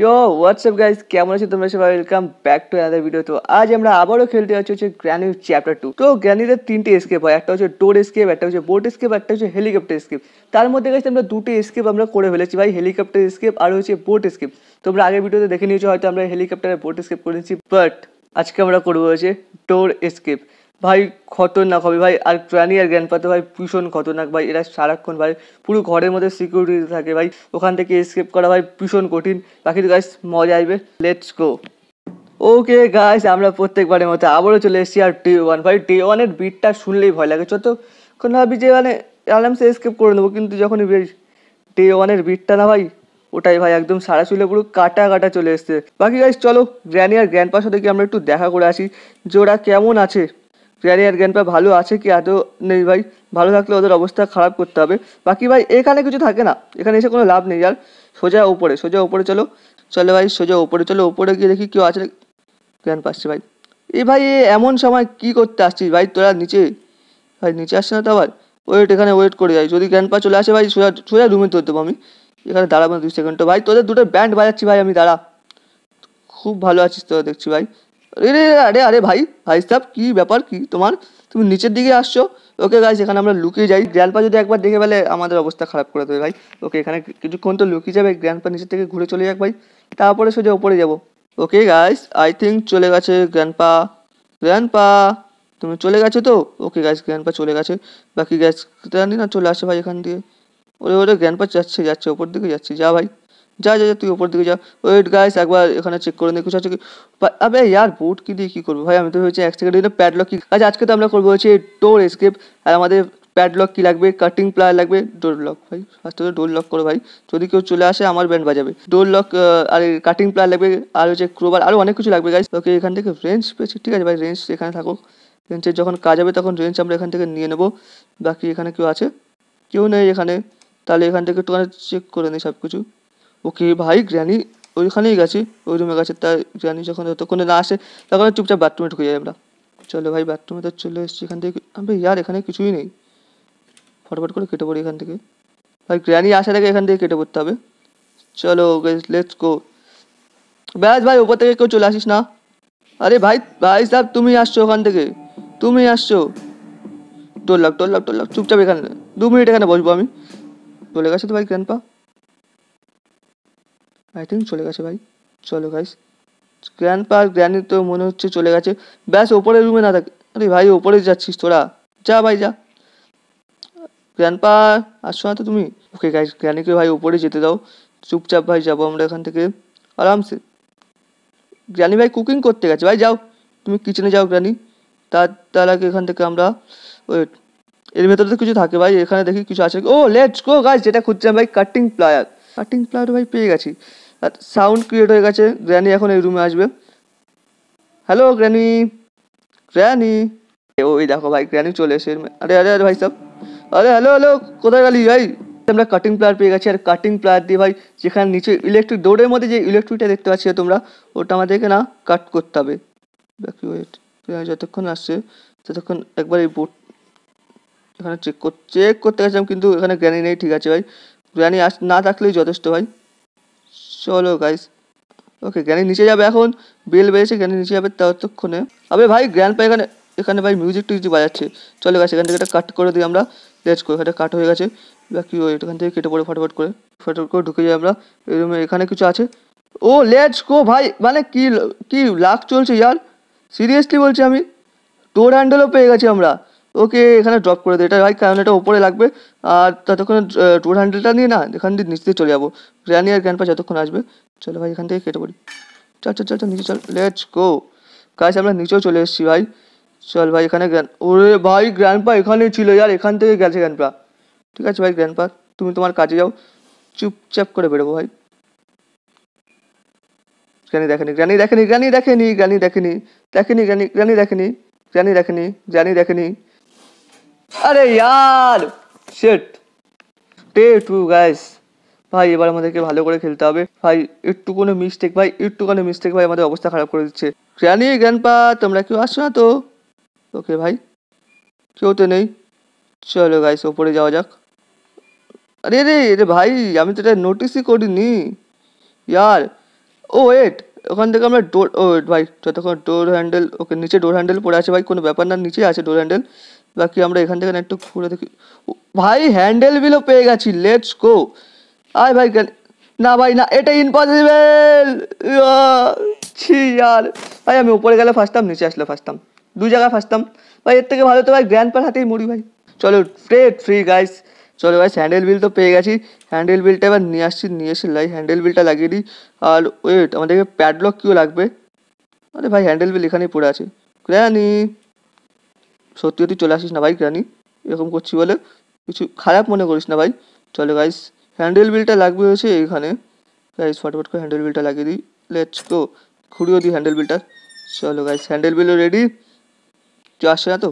ইয়ো WhatsApp guys, কেমন আছো তোমরা সবাই? Welcome back to another video. তো আজ আমরা আবারও খেলতে যাচ্ছি হচ্ছে গ্র্যানি চ্যাপ্টার 2। তো গ্র্যানিতে তিনটে এসকেপ হয়, একটা হচ্ছে ডোর এসকেপ, একটা হচ্ছে বোট এসকেপ, একটা হচ্ছে হেলিকপ্টার এসকেপ। তার মধ্যে গাইস আমরা দুটো এসকেপ আমরা করে ফেলেছি ভাই, হেলিকপ্টার এসকেপ আর হচ্ছে বোট এসকেপ। তোমরা আগের ভিডিওতে দেখে নিয়েছো হয়তো, আমরা হেলিকপ্টারে বোট এসকেপ করেছি, বাট আজকে আমরা করবো হচ্ছে ডোর এসকেপ। ভাই খতরনাক হবে ভাই, আর গ্র্যানি আর গ্র্যান্ডপা তো ভাই ভীষণ খতরনাক ভাই, এরা সারাক্ষণ ভাই পুরো ঘরের মধ্যে সিকিউরিটি থাকে ভাই, ওখান থেকে এসকেপ করা ভাই ভীষণ কঠিন। বাকি তো গাইস মজা আসবে, লেটস গো। ওকে গাইস, আমরা প্রত্যেকবারের মতো আবারও চলে এসেছি আর ডে 1 ভাই। ডে 1-এর বিটটা শুনলেই ভয় লাগে, যতক্ষণ ভাবি যে মানে আরামসে এসকেপ করে নেবো, কিন্তু যখনই ডে 1-এর বিটটা না ভাই, ওটাই ভাই একদম সারা চুলে পুরো কাটা কাটা চলে এসছে। বাকি গাইস চলো গ্র্যানি আর গ্র্যান্ডপার সাথে কি আমরা একটু দেখা করে আসি যে ওরা কেমন আছে। গ্র্যানি আর গ্র্যান্ডপা ভালো আছে কি আদৌ নেই ভাই? ভালো থাকলে ওদের অবস্থা খারাপ করতে হবে। বাকি ভাই এখানে কিছু থাকে না, এখানে এসে কোনো লাভ নেই আর। সোজা উপরে চলো। চলো ভাই সোজা উপরে চলো, উপরে গিয়ে দেখি কেউ আছে। গ্র্যান্ডপা আসছে ভাই। ভাই এমন সময় কি করতে আসছিস ভাই তোরা? নিচে ভাই, নিচে আসছে না তো আবার। এখানে ওয়েট করে যাই, যদি গ্র্যান্ডপা চলে আসে ভাই সোজা সোজা রুমে তোর দেবো আমি। এখানে দাঁড়াবো না 2 সেকেন্ড তো ভাই, তোদের দুটো ব্যান্ড বাজাচ্ছি ভাই আমি, দাঁড়া। খুব ভালো আছিস তো দেখছি ভাই। আরে আরে আরে ভাই, ভাই সাহেব কি ব্যাপার কি তোমার? তুমি নিচের দিকে আসছো? ওকে গাইস, এখানে আমরা লুকিয়ে যাই, গ্র্যান্ডপা যদি একবার দেখে ফেলে আমাদের অবস্থা খারাপ করে দেবে ভাই। ওকে এখানে কিছুক্ষণ তো লুকিয়ে যাবে, গ্র্যান্ডপা নিচের থেকে ঘুরে চলে যাক ভাই, তারপরে সোজা উপরে যাবো। ওকে গাইস, আই থিঙ্ক চলে গেছে গ্র্যান্ডপা। গ্র্যান্ডপা তুমি চলে গেছো তো? ওকে গাইস, গ্র্যান্ডপা চলে গেছে। বাকি গ্যাস জানি না চলে আসে ভাই এখান দিয়ে। ওরে ওরে গ্র্যান্ডপা যাচ্ছে ওপর দিকে যাচ্ছে, যা ভাই যা যা যা, তুই ওপর দিকে যা। ওয়েট গাইস, একবার এখানে চেক করে নিই কিছু আছে কি। আবে ইয়ার বুট কি দিয়ে কি করবো ভাই? আমি তো হয়েছে 1 সেকেন্ড প্যাডলক কি। আচ্ছা আজকে তো আমরা করবো হচ্ছে ডোর এসকেপ, আর আমাদের প্যাডলক কি লাগবে? কাটিং প্লায়ার লাগবে, ডোর লক ভাই। ফার্স্ট ডোর লক করো ভাই, যদি কেউ চলে আসে আমার ব্যান্ড বাজাবে। ডোর লক আর কাটিং প্লায়ার লাগবে, আর হচ্ছে ক্রোবার, আরও অনেক কিছু লাগবে গাইস। ওকে এখান থেকে রেঞ্জ পেয়েছি, ঠিক আছে ভাই, রেঞ্জ এখানে থাকুক। রেঞ্জের যখন কাজ হবে তখন রেঞ্জ আমরা এখান থেকে নিয়ে নেবো। বাকি এখানে কেউ আছে? কেউ নেই এখানে। তাহলে এখান থেকে একটুখানি চেক করে নিই সব কিছু। ওকে ভাই, গ্র্যানি ওইখানেই গেছে, ওই রুমে গেছে। তাই গ্র্যানি যখন যতক্ষণে না আসে তখন চুপচাপ বাথরুমে ঢুকে যাই আমরা। চলো ভাই বাথরুমে তো চলে এসেছি, এখান থেকে আমি ইয়ার এখানে কিছুই নেই। ফটফট করে কেটে পড়ি এখান থেকে ভাই, গ্র্যানি আসার আগে এখান থেকে কেটে পড়তে হবে। চলো লেটস গো। ব্যাস ভাই, ওপর থেকে কেউ চলে আসিস না। আরে ভাই, ভাই সাহেব তুমি আসছো ওখান থেকে, তুমি আসছো। ডোর লাগ চুপচাপ এখানে 2 মিনিট এখানে বসবো আমি। চলে গেছে তো ভাই গ্র্যান্ডপা, আই থিঙ্ক চলে গেছে ভাই। চলো গাইস, গ্র্যান্ডপা আর গ্র্যানি তো মনে হচ্ছে চলে গেছে। ব্যাস ওপরের রুমে না থাকে। আরে ভাই ওপরে যাচ্ছিস তোরা, যা ভাই যা। গ্র্যান্ডপা আসছো না তো তুমি? ওকে গাইস, গ্র্যানিকে ভাই ওপরে যেতে দাও, চুপচাপ ভাই যাবো আমরা এখান থেকে আরামসে। গ্র্যানি ভাই কুকিং করতে গেছে ভাই, যাও তুমি কিচেনে যাও গ্র্যানি। তার আগে এখান থেকে আমরা ওয়েট, এর ভেতরে তো কিছু থাকে ভাই, এখানে দেখি কিছু আছে। ও লেটস গো গাইস, যেটা খুঁজছিলাম ভাই, কাটিং প্লায়ার ভাই পেয়ে গেছি। আর সাউন্ড ক্রিয়েট হয়ে গেছে, গ্র্যানি এখন এই রুমে আসবে। Hello granny, granny. ওই দেখো ভাই, গ্র্যানি চলে এসে আরে আরে আরে ভাই সব, আরে হ্যালো হ্যালো, কোথায় গেলি ভাই? আমরা কাটিং প্লায়ার পেয়ে গেছি, আর কাটিং প্লায়ার দিয়ে ভাই যেখানে নিচে ইলেকট্রিক ডোরের মধ্যে যে ইলেকট্রিকটা দেখতে পাচ্ছি তোমরা, ওটা আমাদেরকে না কাট করতে হবে। বাকি ওয়েট, যতক্ষণ আসছে ততক্ষণ একবার এই বোর্ড এখানে চেক করতে গেছিলাম, কিন্তু এখানে গ্র্যানি নেই, ঠিক আছে ভাই। গ্র্যানি না থাকলেই যথেষ্ট ভাই। চলো গাইস, ওকে গ্র্যানি নিচে যাবে এখন, বেল বেজেছে, গ্র্যানি নিচে যাবে ততক্ষণে। আবে ভাই গ্র্যান্ডপা এখানে এখানে ভাই মিউজিক টিউজিক বাজাচ্ছে। চলো গাছ, এখান থেকে এটা কাট করে দিই আমরা। লেটস গো, এটা কাট হয়ে গেছে। বাকি ওই এখান থেকে কেটে পড়ে ফটাফট করে ঢুকে যাই আমরা এই রুমে। এখানে কিছু আছে। ও লেটস গো ভাই, মানে কি কি লাক চলছে ইয়ার, সিরিয়াসলি বলছি আমি। ডোর হ্যান্ডেলও পেয়ে গেছি আমরা। ওকে এখানে ড্রপ করে দিই এটা ভাই, কারণ এটা ওপরে লাগবে। আর ততক্ষণে ডোর হ্যান্ডেলটা নিয়ে না এখান দিয়ে নিচ দিয়ে চলে যাবো, গ্র্যানি আর গ্র্যান্ডপা যতক্ষণ আসবে। চলো ভাই এখান থেকে কেটে পড়ি, চল চল চল চল নিচে চল, লেটস গো গাইস, আমরা নিচেও চলে এসেছি ভাই। চল ভাই এখানে ওরে ভাই গ্র্যান্ডপা এখানেই ছিল ইয়ার, এখান থেকে গেছে গ্র্যান্ডপা। ঠিক আছে ভাই গ্র্যান্ডপা, তুমি তোমার কাজে যাও, চুপচাপ করে বেরোবো ভাই। গ্র্যানি দেখেনি, গ্র্যানি দেখেনি, গ্র্যানি দেখেনি, গ্র্যানি দেখেনি, দেখেনি গ্র্যানি, গ্র্যানি দেখেনি, গ্র্যানি দেখেনি, গ্র্যানি দেখেনি। আরে ইয়ার শিট, ডে 2 গাইস। ভাই এবার আমাদেরকে ভালো করে খেলতে হবে ভাই, একটুখানি মিস্টেক ভাই আমাদের অবস্থা খারাপ করে দিচ্ছে। গ্র্যানি গ্র্যান্ডপা তোমরা কেউ আসছো না তো? ওকে ভাই, কেউ তো নেই। চলো গাইস ওপরে যাওয়া যাক। আরে রে রে ভাই, আমি তো এটা নোটিসই করিনি ইয়ার। ও ওয়েট, ওখান থেকে আমরা ডোর, ও ওয়েট ভাই যতক্ষণ ডোর হ্যান্ডেল, ওকে নিচে ডোর হ্যান্ডেল পড়ে আছে ভাই, কোনো ব্যাপার না, নিচে আছে ডোর হ্যান্ডেল। বাকি আমরা এখান থেকে একটু ঘুরে দেখি। ও, ভাই হ্যান্ডেল বিলও পেয়ে গেছি, লেটস গো। আয় ভাই না ভাই না, এটা ইম্পসিবল। ছি यार, ভাই আমি উপরে গেলে ফার্স্টটাম, নিচে আসলে ফার্স্টটাম, দুই জায়গায় ফার্স্টটাম ভাই। এর থেকে ভালো তো ভাই গ্র্যান্ডপার হাতেই মরি ভাই। চলো স্ট্রেট ফ্রি গাইস। চলো গাইস হ্যান্ডেল বিল তো পেয়ে গেছি, হ্যান্ডেল বিলটা এবার নিয়ে আসছি, নিয়ে এসে লাই হ্যান্ডেল বিলটা লাগিয়ে দিই। আর ওয়েট, আমাদেরকে প্যাডলক কিও লাগবে। আরে ভাই হ্যান্ডেল বিল এখানেই পড়ে আছে। গ্র্যানি, সত্যি সত্যি চলে আসিস না ভাই গ্র্যানি, এরকম করছি বলে কিছু খারাপ মনে করিস না ভাই। চলো গাইস হ্যান্ডেল বিলটা লাগবে হচ্ছে এইখানে। গাইস ফটাফট করে হ্যান্ডেল বিলটা লাগিয়ে দিই, লেটস গো। ঘুরিয়ে দিই হ্যান্ডেল বিলটা। চলো গাইস হ্যান্ডেল বিলও রেডি। কেউ আসছে না তো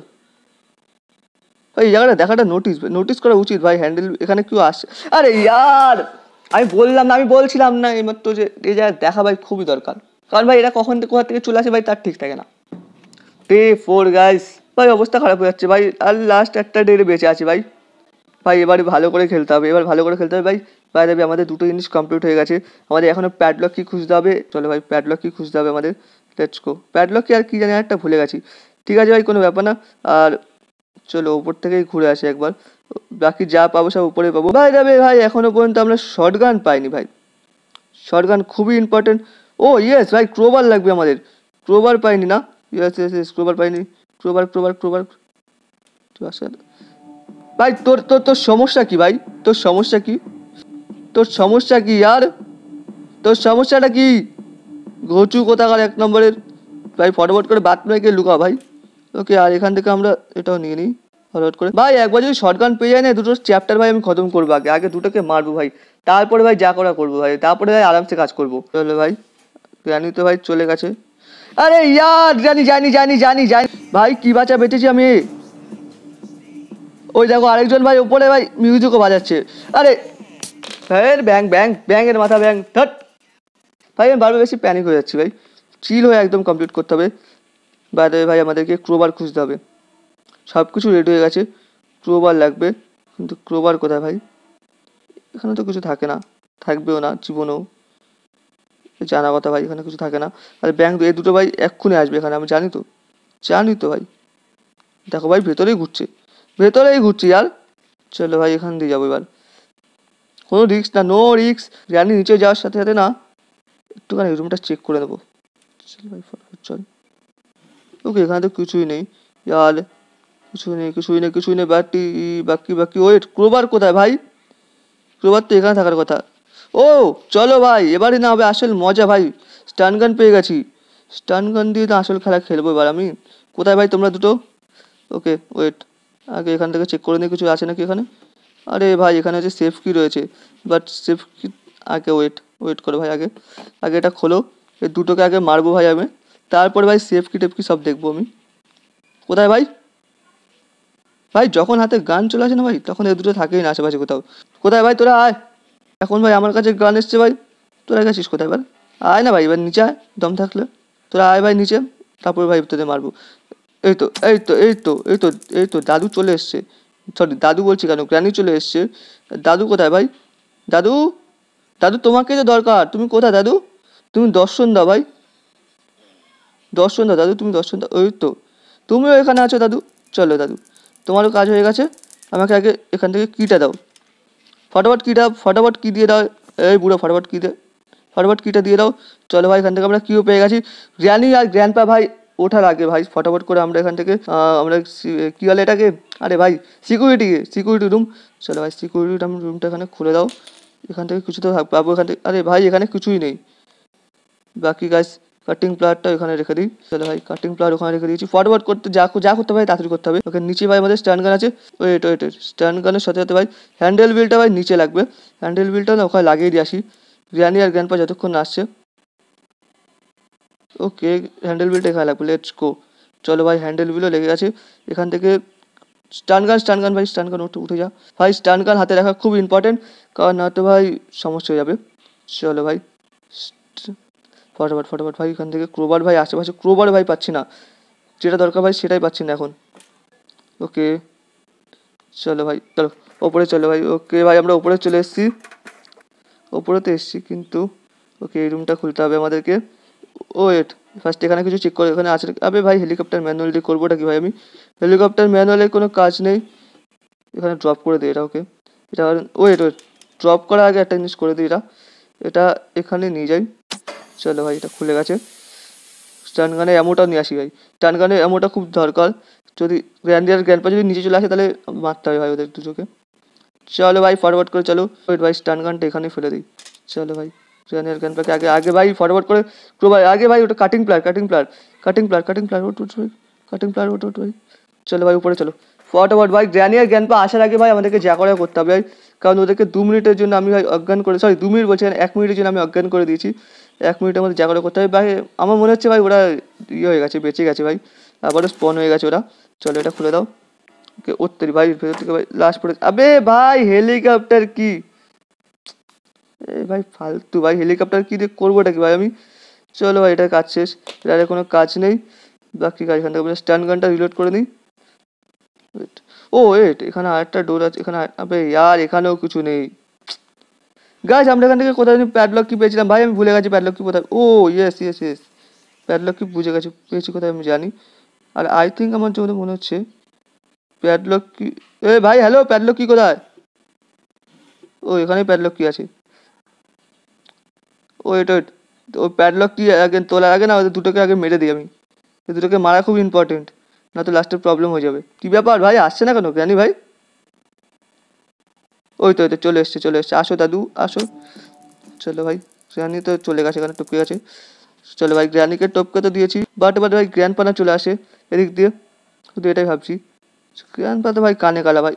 ভাই? এই জায়গাটা দেখাটা নোটিস নোটিস করা উচিত ভাই, হ্যান্ডেল এখানে কেউ আসছে। আরে ইয়ার, আমি বললাম না, আমি বলছিলাম না এইমাত্র যে এই জায়গায় দেখা ভাই খুবই দরকার, কারণ ভাই এরা কখন থেকে কোথা থেকে চলে আসে ভাই তার ঠিক থাকে না। ডে 4 গাইস, ভাই অবস্থা খারাপ হয়ে যাচ্ছে ভাই, আর লাস্ট একটা ডে বেঁচে আছি ভাই। ভাই এবারে ভালো করে খেলতে হবে, এবার ভালো করে খেলতে হবে ভাই। ভাই দেবে আমাদের দুটো জিনিস কমপ্লিট হয়ে গেছে, আমাদের এখনও প্যাডলক কি খুঁজতে হবে। চলো ভাই প্যাডলক কি খুঁজতে হবে আমাদের, লেটস গো। প্যাডলক কি আর কি জানি একটা ভুলে গেছি, ঠিক আছে ভাই কোনো ব্যাপার না। আর চলো উপর থেকেই ঘুরে আসি একবার, বাকি যা পাবো সব উপরে পাবো। ভাই দেবে ভাই এখনো পর্যন্ত আমরা শর্ট গান পাইনি ভাই, শর্ট গান খুবই ইম্পর্টেন্ট। ও ইয়েস ভাই ক্রোবার লাগবে আমাদের, ক্রোবার পাইনি না, ইয়েস ইয়েস ইয়েস ক্রোবার পাইনি, ক্রোবার ক্রোবার ক্রোবার। ভাই তোর তোর তোর সমস্যা কি ভাই, তোর সমস্যা কি, তোর সমস্যা কি यार, তোর সমস্যাটা কি? ঘচু কোথাকার এক নম্বরের। ভাই ফটাফট করে বাথরুমে গিয়ে লুকা ভাই। ওকে আর এখান থেকে আমরা এটাও নিয়ে নিই ফটাফট করে। ভাই একবার যদি শর্টগান পেয়ে যায় না, দুটো চ্যাপ্টার ভাই আমি খতম করবো, আগে আগে দুটোকে মারবো ভাই, তারপরে ভাই যা করা করবো ভাই, তারপরে ভাই আরামসে কাজ করবো। চলো ভাই জানি তো ভাই চলে গেছে। আরে ইয়ার জানি জানি জানি জানি জানি ভাই, কি বাঁচা বেঁচেছি আমি। ওই দেখো আরেকজন ভাই উপরে ভাই মিউজিকও বাজাচ্ছে। আরে হ্যাঁ ব্যাং ব্যাং ব্যাঙের মাথা ব্যাং থাট। ভাই আমি বারবার বেশি প্যানিক হয়ে যাচ্ছি ভাই, চিল হয়ে একদম কমপ্লিট করতে হবে। বাইরে ভাই আমাদেরকে ক্রোবার খুঁজতে হবে, সব কিছু রেডি হয়ে গেছে, ক্রোবার লাগবে, কিন্তু ক্রোবার কোথায় ভাই? এখানে তো কিছু থাকে না, থাকবেও না জীবনেও, জানা কথা ভাই এখানে কিছু থাকে না। আর ব্যাংক এই দুটো ভাই এক্ষুনি আসবে এখানে, আমি জানি তো, জানি তো ভাই। দেখো ভাই ভেতরেই ঘুরছে, ভেতরেই ঘুরছে আর। চলো ভাই এখান দিয়ে যাবো এবার, কোনো রিস্ক না, নো রিস্ক। জানি নিচে যাওয়ার সাথে সাথে না একটুখানি রুমটা চেক করে নেবো। চল ভাই ফটাফট চল। ওকে এখানে তো কিছুই নেই ইয়ার, কিছুই নেই কিছুই নেই কিছুই নেই। বাকি বাকি বাকি ওয়েট, ক্রোবার কোথায় ভাই? ক্রোবার তো এখানে থাকার কথা। ও চলো ভাই এবারই না হবে আসল মজা ভাই, স্টান গান পেয়ে গেছি, স্টান গান দিয়ে তো আসল খেলা খেলবো এবার আমি। কোথায় ভাই তোমরা দুটো? ওকে ওয়েট, আগে এখান থেকে চেক করে নিই কিছু আছে নাকি এখানে। আরে ভাই এখানে হচ্ছে সেফ কি রয়েছে, বাট সেফ কি, আগে ওয়েট ওয়েট করো ভাই, আগে আগে এটা খোলো, এই দুটোকে আগে মারবো ভাই আমি, তারপরে ভাই সেফ কি টেপ কি সব দেখবো আমি। কোথায় ভাই? ভাই যখন হাতে গান চলে আসে না ভাই, তখন এ দুটো থাকেই না আশেপাশে কোথাও। কোথায় ভাই তোরা আয়, এখন ভাই আমার কাছে গান এসছে ভাই, তোরা গেছিস কোথায় এবার? আয় না ভাই এবার নিচে আয়, দম থাকলে তোরা আয় ভাই নিচে, তারপর ভাই তোদের মারবো। এই তো এই তো এই তো এই তো এই তো দাদু চলে এসছে, সরি দাদু বলছি কেন, গ্র্যানি চলে এসছে। দাদু কোথায় ভাই? দাদু, দাদু তোমাকে তো দরকার, তুমি কোথায় দাদু? তুমি দর্শন দাও ভাই, দর্শন দাও দাদু, তুমি দর্শন দাও। ওই তো তুমিও এখানে আছো দাদু, চলো দাদু তোমারও কাজ হয়ে গেছে, আমাকে আগে এখান থেকে কিটা দাও, ফটাফট কিটা, ফটাফট কি দিয়ে দাও। এই বুড়ো ফটাফট কি দে, ফটাফট কিটা দিয়ে দাও। চলো ভাই এখান থেকে আমরা কিও পেয়ে গেছি। গ্র্যানি আর গ্র্যান্ডপা ভাই ওঠার আগে ভাই ফটাফট করে আমরা এখান থেকে আমরা কী বলে এটাকে, আরে ভাই সিকিউরিটি রুম। চলো ভাই সিকিউরিটি রুমটা এখানে খুলে দাও, এখান থেকে কিছু তো পাবো এখান থেকে। আরে ভাই এখানে কিছুই নেই। বাকি গাছ কাটিং প্লারটা ওখানে রেখে দিই। চলো ভাই কাটিং প্লার ওখানে রেখে দিয়েছি, ফরওয়ার্ড করতে যা যা করতে হবে তাড়াতাড়ি করতে হবে। ওকে নিচে ভাই আমাদের স্ট্যান্ড গান আছে, ওয়েট ওয়েট স্ট্যান্ড গানের সাথে সাথে ভাই হ্যান্ডেল বিলটা ভাই নিচে লাগবে, হ্যান্ডেল বিলটা না ওখানে লাগিয়ে দিয়ে আসি। গ্র্যানি আর গ্র্যান্ডপা যতক্ষণ না আসছে। ওকে হ্যান্ডেল বিলটা এখানে লাগবে, লেটস গো। চলো ভাই হ্যান্ডেল বিলও লেগে গেছে, এখান থেকে স্টান গান ভাই স্টান গান উঠে যা ভাই, স্টান গান হাতে রাখা খুব ইম্পর্টেন্ট, কারণ না তো ভাই সমস্যা হয়ে যাবে। চলো ভাই ফটাফট ফটাফট ভাই এখান থেকে ক্রোবার ভাই আশেপাশে, ক্রোবার ভাই পাচ্ছি না, যেটা দরকার ভাই সেটাই পাচ্ছি না এখন। ওকে চলো ভাই চলো ওপরে চলো ভাই। ওকে ভাই আমরা ওপরে চলে এসেছি, ওপরে তো এসেছি কিন্তু ওকে এই রুমটা খুলতে হবে আমাদেরকে। ওয়েট, ফার্স্ট এখানে কিছু চেক করে এখানে আছে। আবে ভাই হেলিকপ্টার ম্যানুয়াল দিয়ে করবোটা কি ভাই আমি? হেলিকপ্টার ম্যানুয়ালে কোনো কাজ নেই। এখানে ড্রপ করে দিই এটা। ওকে এটা ওয়েট ওয়েট, ড্রপ করার আগে একটা জিনিস করে দিই এটা। এটা এখানে নিয়ে যাই। চলো ভাই এটা খুলে গেছে। স্টান গানের অ্যামোটাও নিয়ে আসি ভাই। স্টান গানের অ্যামোটা খুব দরকার। যদি গ্র্যান্ডিয়ার গ্র্যান্ডপা যদি নিচে চলে আসে তাহলে মারতে হবে ভাই ওদের দুটোকে। চলো ভাই ফরওয়ার্ড করে চলো। ওয়েট ভাই স্টান গানটা এখানে ফেলে দিই। চলো ভাই গ্র্যান্ডিয়ার গ্র্যান্ডপাকে আগে আগে ভাই ফরওয়ার্ড করে ভাই আগে ভাই ওটা কাটিং প্লার ওট ওট ভাই, কাটিং প্লার ওট ভাই। চলো ভাই উপরে চলো ফটাফট ভাই। গ্র্যানিয়ার গ্র্যান্ডপা আসার আগে ভাই আমাদেরকে যা করে করতে হবে ভাই, কারণ ওদেরকে 2 মিনিটের জন্য আমি ভাই অজ্ঞান করে, সরি 2 মিনিট বলছি 1 মিনিটের জন্য আমি অজ্ঞান করে দিয়েছি। 1 মিনিটের মধ্যে যা করে করতে হবে ভাই। আমার মনে হচ্ছে ভাই ওরা হয়ে গেছে, বেঁচে গেছে ভাই, আবারও স্পন হয়ে গেছে ওরা। চলো এটা খুলে দাও। ওকে ওত্তরি ভাই ভেতর থেকে ভাই লাস্ট পড়ে। আবে ভাই হেলিকপ্টার কি ভাই ফালতু ভাই, হেলিকপ্টার কি দিয়ে করবোটা কি ভাই আমি? চলো ভাই এটার কাজ শেষ, এটার কোনো কাজ নেই। বাকি কাজ এখান থেকে স্টান গানটা রিলোড করে নিই। ও ওয়েট এখানে আরেকটা ডোর আছে এখানে। আবে ইয়ার এখানেও কিছু নেই। গাছ আমরা এখান থেকে কোথায় প্যাডলক কি পেয়েছিলাম ভাই, আমি ভুলে গেছি প্যাডলক কি কোথায়। ও ইয়েস ইয়েস ইয়েস, প্যাডলক কি বুঝে গেছি পেয়েছি কোথায় আমি জানি। আর আই থিঙ্ক আমার জন্য মনে হচ্ছে প্যাডলক কি। এ ভাই হ্যালো, প্যাডলক কি কোথায়? ও এখানে প্যাডলক কি আছে। ওয়েট ওয়েট, ওই প্যাডলক কি আগে তোলার আগে না ওদের দুটোকে আগে মেরে দিই আমি। এই দুটোকে মারা খুব ইম্পর্টেন্ট, না তো লাস্টের প্রবলেম হয়ে যাবে। কি ব্যাপার ভাই আসছে না কেন জ্ঞানী ভাই? ওই তো চলে এসছে চলে এসছে, আসো দাদু আসো। চলো ভাই গ্র্যানি তো চলে গেছে, এখানে টপকে গেছে। চলো ভাই গ্র্যানিকে টপকে তো দিয়েছি, বাট ভাই গ্র্যান্ডপা চলে আসে এদিক দিয়ে, শুধু এটাই ভাবছি। গ্র্যান্ডপা তো ভাই কানে কালা ভাই।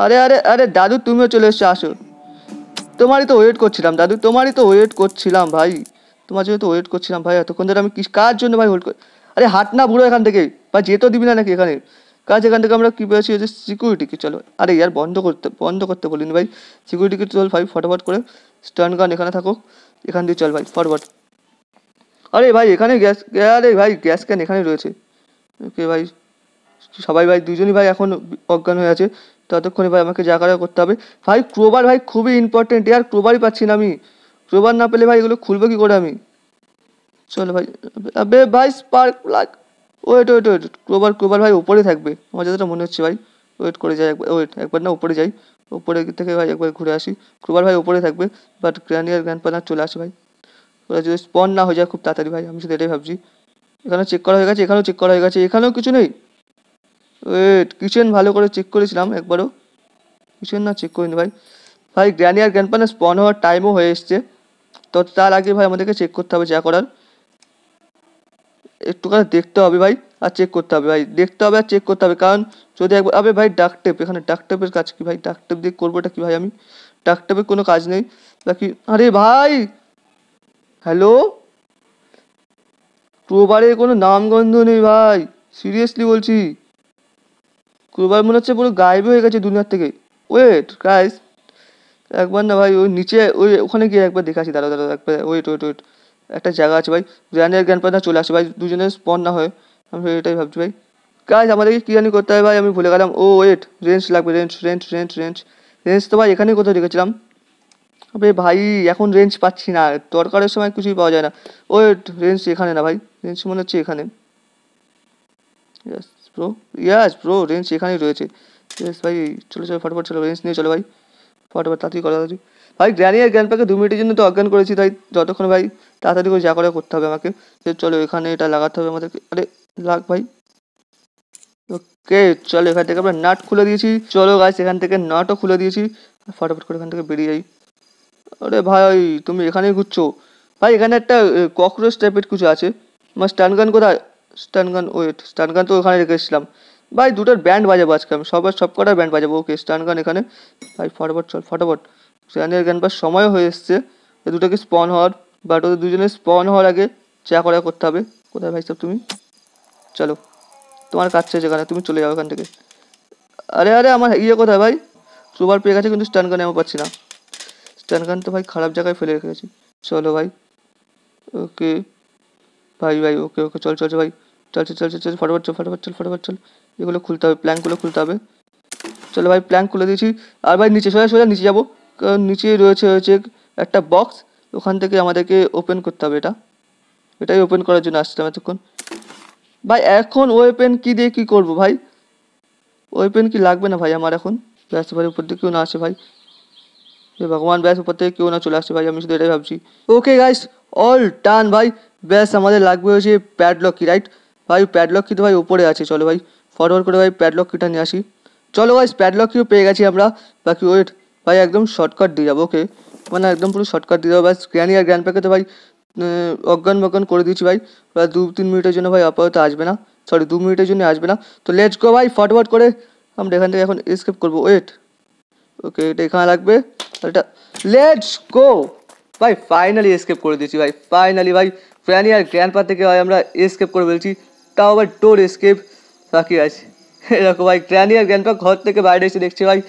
আরে আরে আরে দাদু তুমিও চলে এসছো, আসো। তোমারই তো ওয়েট করছিলাম দাদু, তোমারই তো ওয়েট করছিলাম ভাই, তোমার জন্য তো ওয়েট করছিলাম ভাই এতক্ষণ ধরে। আমি কার জন্য ভাই হোল্ড করি? আরে হাট না বুড়ো এখান থেকে ভাই, যেতেও দিবি না নাকি এখানে? কাজ এখান থেকে আমরা কী পেয়েছি যে সিকিউরিটিকে। চলো আরে ইয়ার বন্ধ করতে বলিনি ভাই। সিকিউরিটিকে চল ভাই ফটাফট করে। স্টান গান এখানে থাকো, এখান দিয়ে চল ভাই ফরওয়ার্ড। আরে ভাই এখানে গ্যাস, আরে ভাই গ্যাস ক্যান এখানে রয়েছে। ওকে ভাই সবাই ভাই দুজনই ভাই এখন অজ্ঞান হয়ে আছে, ততক্ষণে ভাই আমাকে যা করার করতে হবে। ভাই ক্রোবার ভাই খুবই ইম্পর্টেন্ট, ইয়ার ক্রোবারই পাচ্ছি না আমি। ক্রোবার না পেলে ভাই এগুলো খুলবো কি করে আমি? চলো ভাই। আবে ভাই স্পার্ক লাগ। ওয়েট ওয়েট ওয়েট, ক্রোবার ভাই উপরে থাকবে আমার যতটা মনে হচ্ছে ভাই। ওয়েট করে যাই একবার, ওয়েট একবার না উপরে যাই, উপরে থেকে ভাই একবার ঘুরে আসি। ক্রোবার ভাই উপরে থাকবে, বাট গ্র্যানিয়ার গ্র্যান্ডপা চলে আসে ভাই। ওরা যদি স্পন না হয়ে যায় খুব তাড়াতাড়ি ভাই, আমি শুধু এটাই ভাবছি। এখানে চেক করা হয়ে গেছে, এখানেও চেক করা হয়ে গেছে, এখানেও কিছু নেই। ওয়েট কিচেন ভালো করে চেক করেছিলাম একবারও, কিচেন না চেক করিনি ভাই। ভাই গ্র্যানিয়ার গ্র্যান্ডপা স্পন হওয়ার টাইমও হয়ে এসছে, তো তার আগে ভাই আমাদেরকে চেক করতে হবে যা করার। একটুখানি দেখতে হবে ভাই, আর চেক করতে হবে ভাই, দেখতে হবে আর চেক করতে হবে। কারণ যদি একবার আবে ভাই ডাক টেপ, এখানে ডাক টেপের কাজ কি ভাই? ডাক টেপ দিয়ে করবোটা কি ভাই আমি? ডাক টেপের কোনো কাজ নেই বাকি। আরে ভাই হ্যালো, ক্রোবারের কোনো নামগন্ধ নেই ভাই, সিরিয়াসলি বলছি। ক্রোবার মনে হচ্ছে পুরো গায়েবই হয়ে গেছে দুনিয়ার থেকে। ওয়েট গাইস, একবার না ভাই ওই নিচে ওই ওখানে গিয়ে একবার দেখে আসি, দাঁড়াও দাঁড়াও একবার। ওয়েট ওয়েট ওয়েট, একটা জায়গা আছে ভাই, গ্র্যান্ড গ্র্যান্ডপা চলে আসে ভাই, দুজনের স্পন না হয়। আমি এটাই ভাবছি ভাই। গাইস আমাদেরকে কী জানি করতে হবে ভাই, আমি ভুলে গেলাম। ও ওয়েট, রেঞ্জ লাগবে, রেঞ্জ তো ভাই এখানেই কোথাও রেখেছিলাম। আবে ভাই এখন রেঞ্জ পাচ্ছি না, দরকারের সময় কিছুই পাওয়া যায় না। ওয়েট রেঞ্জ এখানে না ভাই, রেঞ্জ মনে হচ্ছে এখানে। ইয়াস ব্রো, ইয়াস ব্রো রেঞ্জ এখানেই রয়েছে। ইয়েস ভাই চলো চলো ফটাফট চলো, রেঞ্জ নিয়ে চলো ভাই ফটাফট, তাড়াতাড়ি করো তাড়াতাড়ি। ভাই গ্র্যানি আর গ্র্যান্ডপাকে 2 মিনিটের জন্য তো অজ্ঞান করেছি, তাই যতক্ষণ ভাই তাড়াতাড়ি করে যা করে করতে হবে আমাকে। চলো এখানে এটা লাগাতে হবে আমাদেরকে। আরে লাগ ভাই। ওকে চলো এখান থেকে আমরা নাট খুলে দিয়েছি। চলো গাইস এখান থেকে নাটও খুলে দিয়েছি, ফটাফট করে এখান থেকে বেরিয়ে যাই। আরে ভাই তুমি এখানেই ঘুরছো ভাই? এখানে একটা ককরোচ টাইপের কিছু আছে। আমার স্টান গান কোথায়? স্টান গান, ওয়েট স্টান গান তো ওখানে রেখেছিলাম ভাই। দুটোর ব্যান্ড বাজাবো আজকে আমি, সব কটার ব্যান্ড বাজাবো। ওকে স্টান গান এখানে ভাই, ফটাফট চল ফটাফট। স্টানের গান পাওয়ার সময় হয়ে এসছে এই দুটোকে স্পন হওয়ার, বাট ওদের দুজনের স্পন হওয়ার আগে চা করা করতে হবে। কোথায় ভাই সব তুমি? চলো তোমার কাজ শেষ এখানে, তুমি চলে যাও এখান থেকে। আরে আরে আমার কোথায় ভাই? সুপার পেয়ে গেছে কিন্তু স্টান গানে আমি পাচ্ছি না। স্টান গান তো ভাই খারাপ জায়গায় ফেলে রেখেছি। চলো ভাই। ওকে ভাই ভাই ওকে ওকে চল চল ভাই, চল ফটাফট চল। এগুলো খুলতে হবে, প্ল্যাঙ্কগুলো খুলতে হবে। চলো ভাই প্ল্যাঙ্ক খুলে দিয়েছি। আর ভাই নিচে সোজা সোজা নিচে যাবো, কারণ নিচে রয়েছে একটা বক্স। ওখান থেকে আমাদেরকে ওপেন করতে হবে এটাই ওপেন করার জন্য আসছিলাম এতক্ষণ। ভাই এখন ওয়েপেন কি দিয়ে কি করব ভাই? ওয়েপেন কি লাগবে না ভাই আমার এখন? ব্যাস ভাই উপর থেকে কেউ না আসে ভাই, হে ভগবান, ব্যাস উপর থেকে কেউ না চলে আসে ভাই, আমি শুধু এটাই ভাবছি। ওকে গাইস, অল ডান ভাই। ব্যাস আমাদের লাগবে হচ্ছে প্যাডলক কি, রাইট ভাই? প্যাডলক কি তো ভাই উপরে আছে, চলো ভাই ফরওয়ার্ড করে ভাই প্যাডলক কিটা নিয়ে আসি। চলো গাইস, প্যাডলক কিও পেয়ে গেছি আমরা। বাকি ওয়েট ভাই, একদম শর্টকাট দিয়ে যাবো। ওকে, মানে একদম পুরো শর্টকাট দিয়ে যাবো। ব্যাস গ্র্যানি আর গ্র্যান্ডপাকে তো ভাই অজ্ঞান মজ্ঞান করে দিয়েছি ভাই। প্রায় 2-3 মিনিটের জন্য ভাই আপাতত আসবে না, সরি 2 মিনিটের জন্য আসবে না। তো লেটস গো ভাই, ফটফট করে আমরা এখান থেকে এখন এসকেপ করবো। ওয়েট, ওকে এটা এখানে লাগবে, এটা লেটস গো ভাই। ফাইনালি এসকেপ করে দিয়েছি ভাই, ফাইনালি ভাই। গ্র্যানি আর গ্র্যান্ডপা থেকে ভাই আমরা এসকেপ করে ফেলছি, তাও আবার ডোর এসকেপ বাকি আছে। এরকম ভাই গ্র্যানি আর গ্র্যান্ডপা ঘর থেকে বাইরে এসে দেখছে ভাই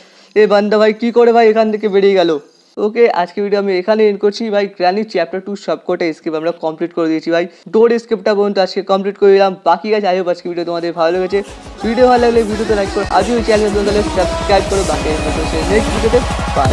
এই বান্দা ভাই কী করে ভাই এখান থেকে বেরিয়ে গেল। ওকে, আজকে ভিডিও আমি এখানে এন্ড করছি ভাই। গ্র্যানি চ্যাপ্টার 2 সবকটা এসকেপ আমরা কমপ্লিট করে দিয়েছি ভাই। ডোর এসকেপটা পর্যন্ত আজকে কমপ্লিট করে দিলাম। বাকি গাছ আই হোপ আজকে ভিডিও তোমাদের ভালো লেগেছে। ভিডিও ভালো লাগলে ভিডিওতে লাইক করো, আজও চ্যানেল সাবস্ক্রাইব করো। বাকি নেক্সট ভিডিওতে বাই।